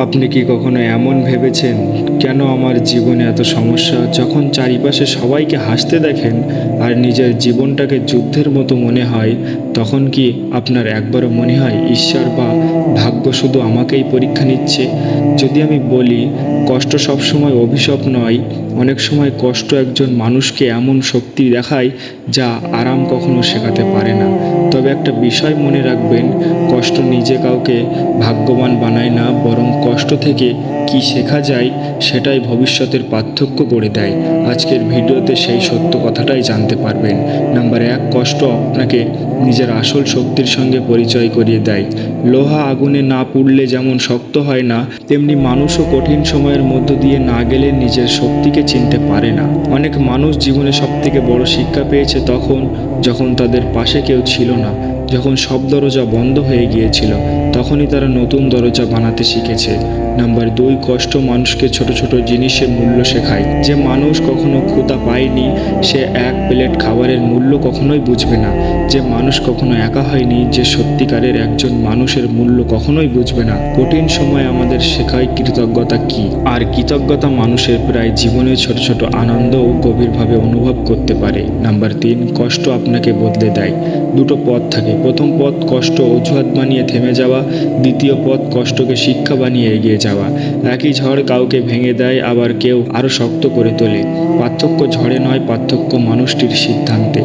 আপনি কি কখনো এমন ভেবেছেন, কেন আমার জীবনে এত সমস্যা? যখন চারিপাশে সবাইকে হাসতে দেখেন আর নিজের জীবনটাকে যুদ্ধের মতো মনে হয়, তখন কি আপনার একবারও মনে হয় ঈশ্বর বা ভাগ্য শুধু আমাকেই পরীক্ষা নিচ্ছে? যদি আমি বলি, কষ্ট সবসময় অভিশাপ নয়, অনেক সময় কষ্ট একজন মানুষকে এমন শক্তি দেখায় যা আরাম কখনো শেখাতে পারে না। তবে একটা বিষয় মনে রাখবেন, কষ্ট নিজে কাউকে ভাগ্যবান বানায় না, বরং কষ্ট থেকে কি শেখা যায় সেটাই ভবিষ্যতের পার্থক্য করে দেয়। আজকের ভিডিওতে সেই সত্য কথাটাই জানতে পারবেন। নাম্বার 1, কষ্ট আপনাকে নিজের আসল শক্তির সঙ্গে পরিচয় করিয়ে দেয়। লোহা আগুনে না পুড়লে যেমন শক্ত হয় না, তেমনি মানুষও কঠিন সময়ের মধ্য দিয়ে না গেলে নিজের শক্তিকে চিনতে পারে না। অনেক মানুষ জীবনে সবথেকে বড় শিক্ষা পেয়েছে যখন তাদের পাশে কেউ ছিল না, যখন সব দরজা বন্ধ হয়ে গিয়েছিল, তখনই তারা নতুন দরজা বানাতে শিখেছে। নাম্বার 2, কষ্ট মানুষকে ছোট ছোট জিনিসের মূল্য শেখায়। যে মানুষ কখনো ক্ষুধা পায়নি, সে এক প্লেট খাবারের মূল্য কখনোই বুঝবে না। যে মানুষ কখনো একা হয়নি, যে সত্যিকারের একজন মানুষের মূল্য কখনোই বুঝবে না। কঠিন সময় আমাদের শেখায় কৃতজ্ঞতা কি, আর কৃতজ্ঞতা মানুষের প্রায় জীবনে ছোট ছোট আনন্দও গভীরভাবে অনুভব করতে পারে। নাম্বার 3, কষ্ট আপনাকে বদলে দেয়। দুটো পথ থাকে, প্রথম পথ কষ্ট অজুহাত বানিয়ে থেমে যাওয়া, দ্বিতীয় পথ কষ্টকে শিক্ষা বানিয়ে এগিয়ে যাওয়া। একই ঝড় কাউকে ভেঙে দেয়, আবার কেউ আরও শক্ত করে তোলে। পার্থক্য ঝড়ে নয়, পার্থক্য মানুষটির সিদ্ধান্তে।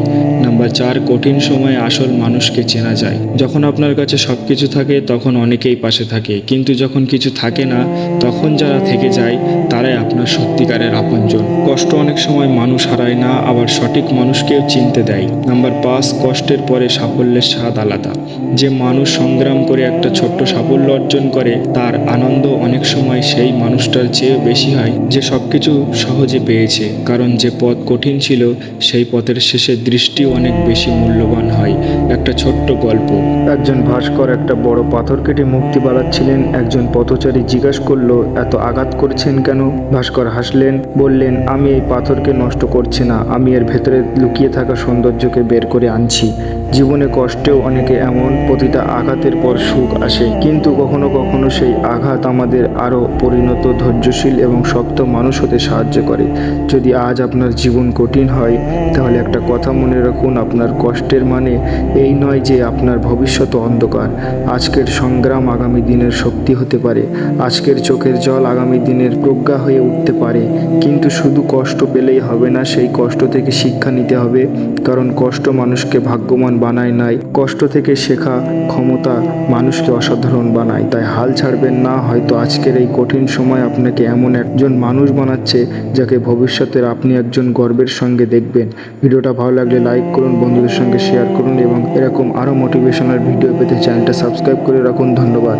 নাম্বার 4, কঠিন সময়ে আসল মানুষকে চেনা যায়। যখন আপনার কাছে সব কিছু থাকে তখন অনেকেই পাশে থাকে, কিন্তু যখন কিছু থাকে না, তখন যারা থেকে যায় তারাই আপনার সত্যিকারের আপনজন। কষ্ট অনেক সময় মানুষ হারায় না, আবার সঠিক মানুষকেও চিনতে দেয়। নাম্বার 5, কষ্টের পরে সাফল্যের স্বাদ আলাদা। যে মানুষ সংগ্রাম করে একটা ছোট্ট সাফল্য অর্জন করে, তার আনন্দ অনেক সময় সেই মানুষটার চেয়ে বেশি হয় যে সবকিছু সহজে পেয়েছে। কারণ যে পথ কঠিন ছিল, সেই পথের শেষে দৃষ্টি অনেক বেশি মূল্যবান হয়। একটা ছোট্ট গল্প। একজন ভাস্কর একটা বড় পাথর কেটে মূর্তি বানাচ্ছিলেন। একজন পথচারী জিজ্ঞাসা করলো, এত আঘাত করছেন কেন? ভাস্কর হাসলেন, বললেন, আমি এই পাথরকে নষ্ট করছি না, আমি এর ভেতরে লুকিয়ে থাকা সৌন্দর্যকে বের করে আনছি। জীবনে কষ্টেও অনেকে এমন, প্রতিটা আঘাতের পর সুখ আসে, কিন্তু কখনো কখনো সেই আঘাত আমাদের আরও পরিণত, ধৈর্যশীল এবং শক্ত মানুষ হতে সাহায্য করে। যদি আজ আপনার জীবন কঠিন হয়, তাহলে একটা কথা মনে রাখুন, আপনার কষ্টের মানে এই নয় যে আপনার ভবিষ্যৎ অন্ধকার। আজকের সংগ্রাম আগামী দিনের শক্তি হতে পারে, আজকের চোখের জল আগামী দিনের প্রজ্ঞা হয়ে উঠতে পারে। কিন্তু শুধু কষ্ট পেলেই হবে না, সেই কষ্ট থেকে শিক্ষা নিতে হবে, কারণ কষ্ট মানুষকে ভাগ্যবান বানায় নাই, কষ্ট থেকে শেখা ক্ষমতা মানুষকে অসাধারণ বানায়। তাই হাল ছাড়বেন না, হয়তো আজকের এই কঠিন সময় আপনাকে এমন একজন মানুষ বানাচ্ছে যাকে ভবিষ্যতের আপনি একজন গর্বের সঙ্গে দেখবেন। ভিডিওটা ভালো লাগলে লাইক করুন, বন্ধুদের সঙ্গে শেয়ার করুন এবং এরকম আরও মোটিভেশনাল ভিডিও পেতে চ্যানেলটা সাবস্ক্রাইব করে রাখুন। ধন্যবাদ।